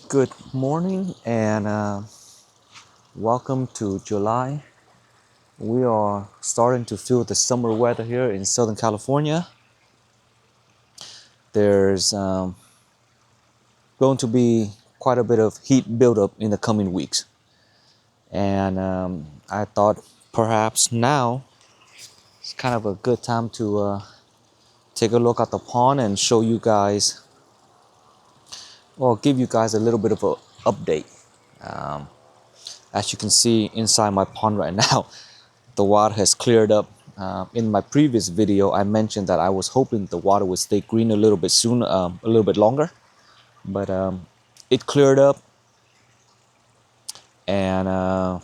Good morning and welcome to July. We are starting to feel the summer weather here in Southern California. There's going to be quite a bit of heat buildup in the coming weeks. And I thought perhaps now it's kind of a good time to take a look at the pond and show you guys, or give you guys a little bit of an update. Um, as you can see inside my pond right now, the water has cleared up. In my previous video, I mentioned that I was hoping the water would stay green a little bit soon, a little bit longer, but it cleared up, and I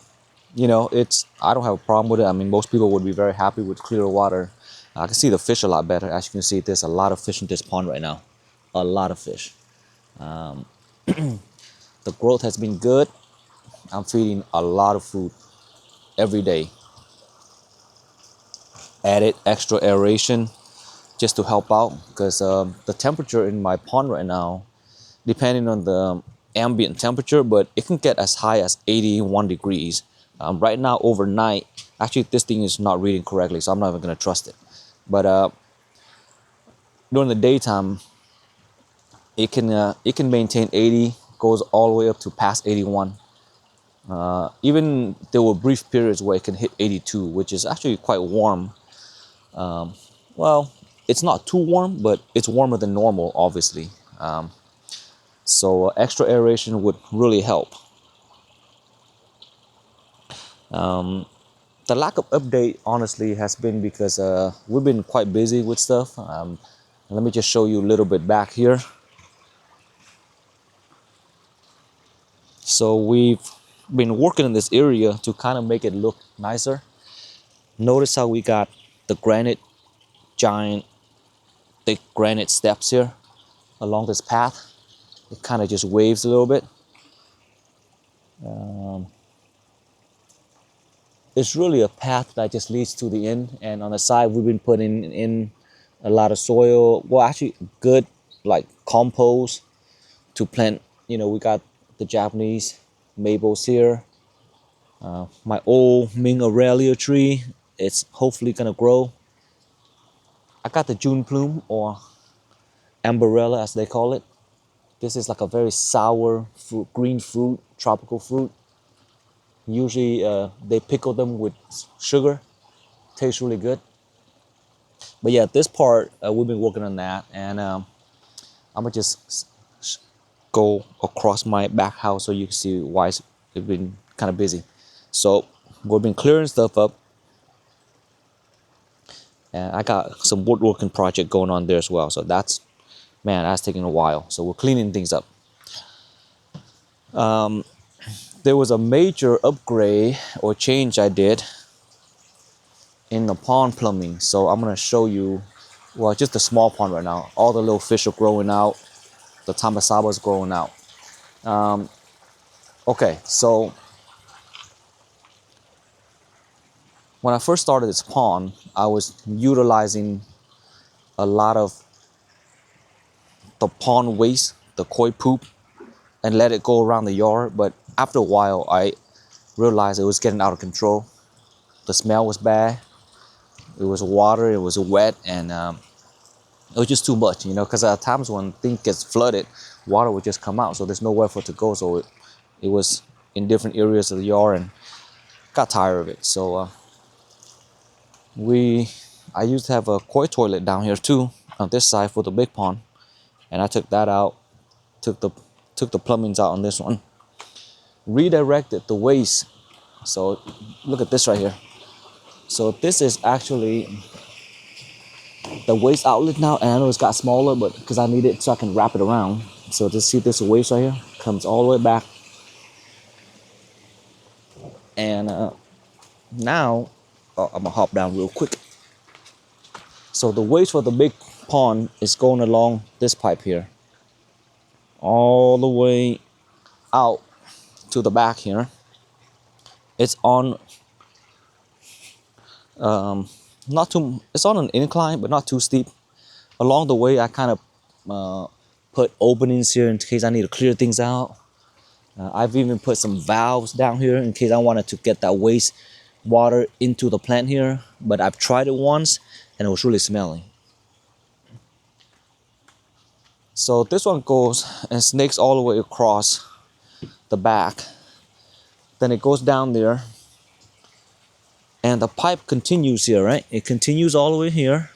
don't have a problem with it. I mean, most people would be very happy with clear water. I can see the fish a lot better. As you can see, there's a lot of fish in this pond right now, a lot of fish. The growth has been good. I'm feeding a lot of food every day. Added extra aeration just to help out, because the temperature in my pond right now, depending on the ambient temperature, but it can get as high as 81 degrees. Right now, overnight, actually this thing is not reading correctly, so I'm not even going to trust it. But during the daytime, it can maintain 80, goes all the way up to past 81. Even there were brief periods where it can hit 82, which is actually quite warm. Well, it's not too warm, but it's warmer than normal, obviously. So extra aeration would really help. The lack of update, honestly, has been because we've been quite busy with stuff. Let me just show you a little bit back here. So we've been working in this area to kind of make it look nicer. Notice how we got the giant, thick granite steps here along this path. It kind of just waves a little bit. It's really a path that just leads to the end, and on the side we've been putting in a lot of soil, well, actually good like compost to plant. We got the Japanese maples here, my old Ming Aurelia tree, it's hopefully gonna grow. I got the June plume, or amberella as they call it. This is like a very sour fruit, green fruit, tropical fruit. Usually they pickle them with sugar. Tastes really good. But yeah, this part we've been working on that, and I'm gonna just go across my back house so you can see why it's been kind of busy. So we've been clearing stuff up, and I got some woodworking project going on there as well. So that's taking a while. So we're cleaning things up. There was a major upgrade or change I did in the pond plumbing. So I'm gonna show you, well, just the small pond right now. All the little fish are growing out. The tamasaba is growing out. Okay, so when I first started this pond, I was utilizing a lot of the pond waste, the koi poop, and let it go around the yard. But after a while, I realized it was getting out of control. The smell was bad. It was water, it was wet, and it was just too much, because at times when things gets flooded, water would just come out, so there's nowhere for it to go. So it was in different areas of the yard, and got tired of it. So I used to have a koi toilet down here too, on this side for the big pond, and I took that out, took the plumbings out on this one, redirected the waste. So look at this right here. So this is actually the waste outlet now, and I know it's got smaller, but because I need it so I can wrap it around. So just see this waste right here, comes all the way back, and now I'm gonna hop down real quick. So the waste for the big pond is going along this pipe here, all the way out to the back here. It's on it's on an incline, but not too steep. Along the way, I kind of put openings here in case I need to clear things out. I've even put some valves down here in case I wanted to get that waste water into the plant here, but I've tried it once and it was really smelly. So this one goes and snakes all the way across the back. Then it goes down there and the pipe continues here, right? It continues all the way here.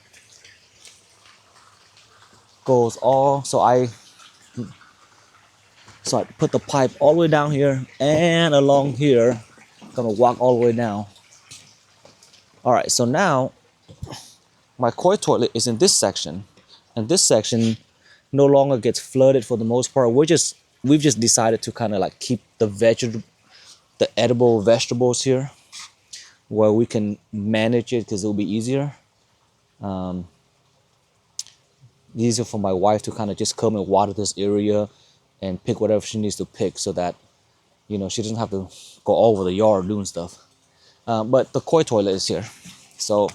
Goes all, so I put the pipe all the way down here and along here. I'm gonna walk all the way down. All right, so now my koi toilet is in this section, and this section no longer gets flooded for the most part. We've just decided to kind of like keep the edible vegetables here where we can manage it because it'll be easier. Easier for my wife to kind of just come and water this area and pick whatever she needs to pick so that, you know, she doesn't have to go all over the yard doing stuff. But the koi toilet is here. So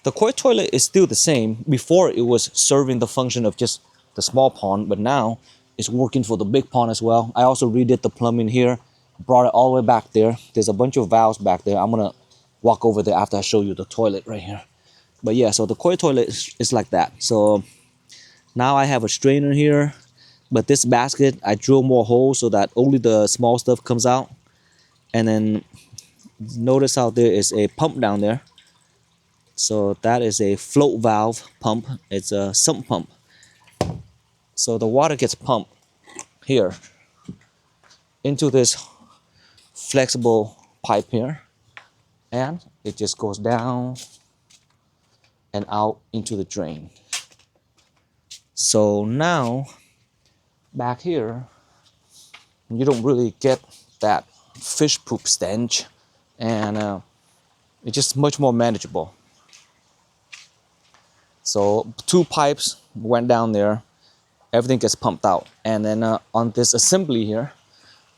the koi toilet is still the same. Before it was serving the function of just the small pond, but now it's working for the big pond as well. I also redid the plumbing here, brought it all the way back there. There's a bunch of valves back there. I'm gonna walk over there after I show you the toilet right here. But yeah, so the koi toilet is like that. So now I have a strainer here, but this basket, I drill more holes so that only the small stuff comes out. And then notice how there is a pump down there. So that is a float valve pump. It's a sump pump. So the water gets pumped here into this flexible pipe here. And it just goes down and out into the drain. So now, back here, you don't really get that fish poop stench, and it's just much more manageable. So 2 pipes went down there, everything gets pumped out. And then on this assembly here,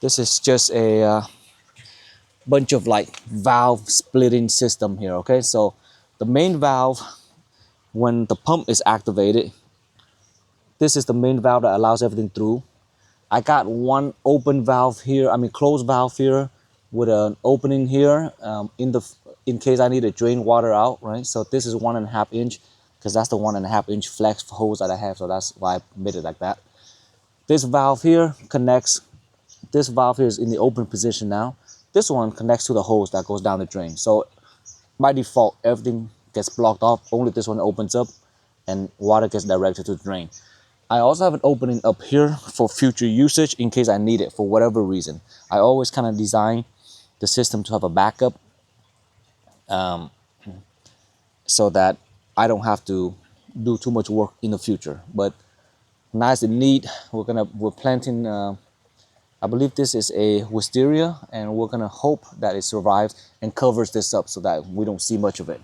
this is just a bunch of like valve splitting system here, okay? So the main valve, when the pump is activated, this is the main valve that allows everything through. I got one open valve here, closed valve here with an opening here in case I need to drain water out, right? So this is 1.5 inch because that's the 1.5 inch flex hose that I have, so that's why I made it like that. This valve here connects, this valve here is in the open position now. This one connects to the hose that goes down the drain. So by default, everything gets blocked off, only this one opens up and water gets directed to the drain. I also have an opening up here for future usage in case I need it for whatever reason. I always kind of design the system to have a backup so that I don't have to do too much work in the future. But nice and neat. We're planting, I believe this is a wisteria, and we're gonna hope that it survives and covers this up so that we don't see much of it.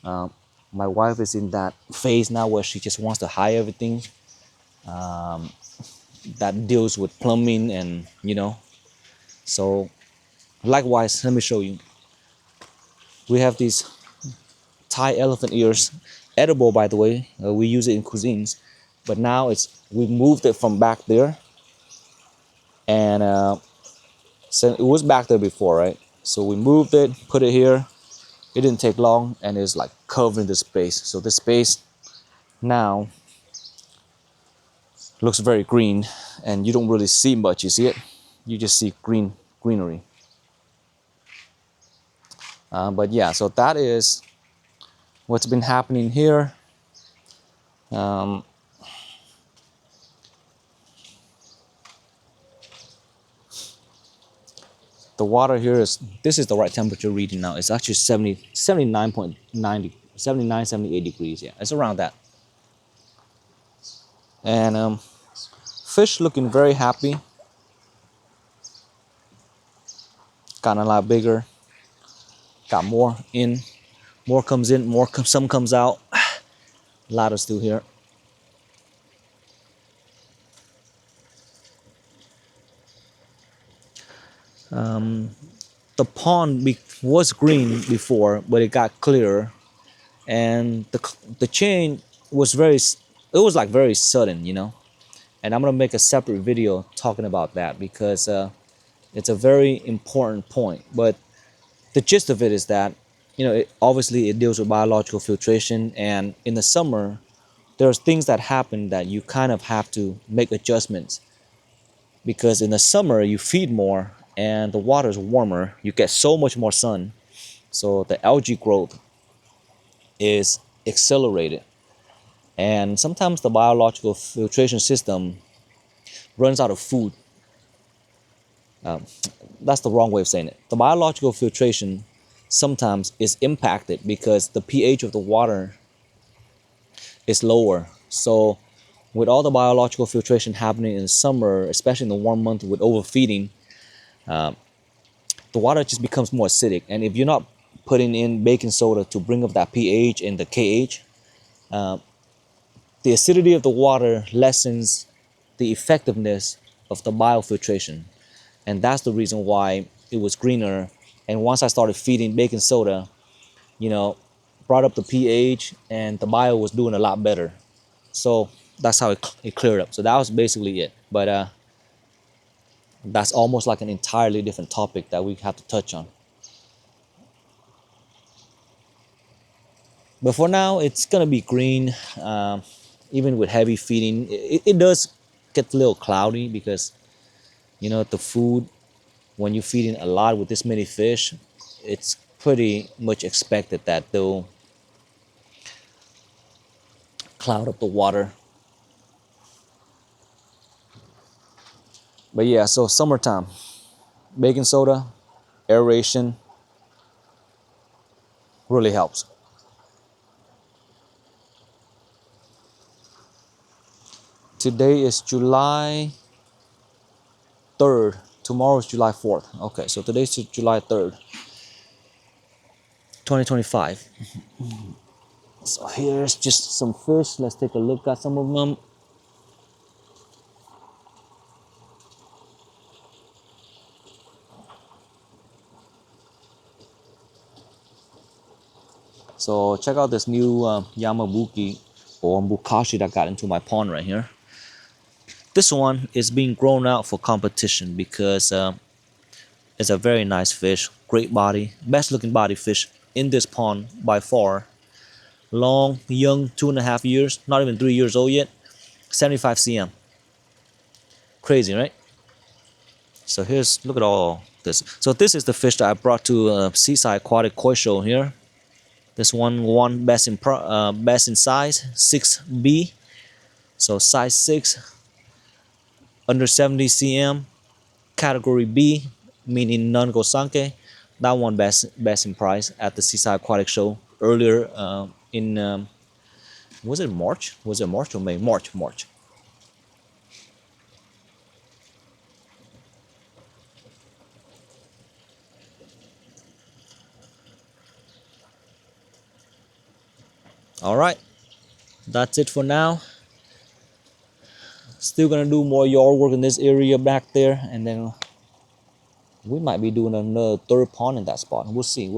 My wife is in that phase now where she just wants to hide everything. That deals with plumbing and, you know. So likewise, let me show you. We have these Thai elephant ears, edible by the way. We use it in cuisines, but now we moved it from back there, and so it was back there before, right? So we moved it, put it here. It didn't take long, and it's like covering the space. So the space now looks very green, and you don't really see much. You see it? You just see greenery. But yeah, so that is what's been happening here. The water here this is the right temperature reading now. It's actually 78 degrees. Yeah, it's around that. And fish looking very happy. Got a lot bigger. Got more in. More comes in, some comes out. A lot is still here. The pond was green before, but it got clearer, and the change was very sudden, you know. And I'm gonna make a separate video talking about that because It's a very important point. But the gist of it is that, obviously it deals with biological filtration, and in the summer, there's things that happen that you kind of have to make adjustments, because in the summer you feed more and the water is warmer, you get so much more sun, so the algae growth is accelerated, and sometimes the biological filtration system runs out of food. That's the wrong way of saying it. The biological filtration sometimes is impacted because the pH of the water is lower. So with all the biological filtration happening in the summer, especially in the warm month with overfeeding, the water just becomes more acidic. And if you're not putting in baking soda to bring up that pH and the KH, the acidity of the water lessens the effectiveness of the biofiltration. And that's the reason why it was greener. And once I started feeding baking soda, brought up the pH, and the bio was doing a lot better. So that's how it cleared up. So that was basically it. But that's almost like an entirely different topic that we have to touch on. But for now, it's gonna be green. Even with heavy feeding, it does get a little cloudy because the food, when you're feeding a lot with this many fish, it's pretty much expected that they'll cloud up the water. But yeah, so summertime, baking soda, aeration really helps. Today is July 3rd. Tomorrow is July 4th. Okay, so today's July 3rd, 2025. So here's just some fish. Let's take a look at some of them. So check out this new Yamabuki or Bukashi that got into my pond right here. This one is being grown out for competition because it's a very nice fish, great body, best looking body fish in this pond by far. Long, young, 2.5 years, not even 3 years old yet, 75 cm. Crazy, right? So look at all this. So this is the fish that I brought to Seaside Aquatic Koi Show here. This one won best in size, 6B. So size 6, under 70 cm, category B, meaning non-gosanke. That one best in price at the Seaside Aquatic Show earlier in was it March? Was it March or May? March. All right, that's it for now. Still gonna do more yard work in this area back there, and then we might be doing another third pond in that spot. We'll see.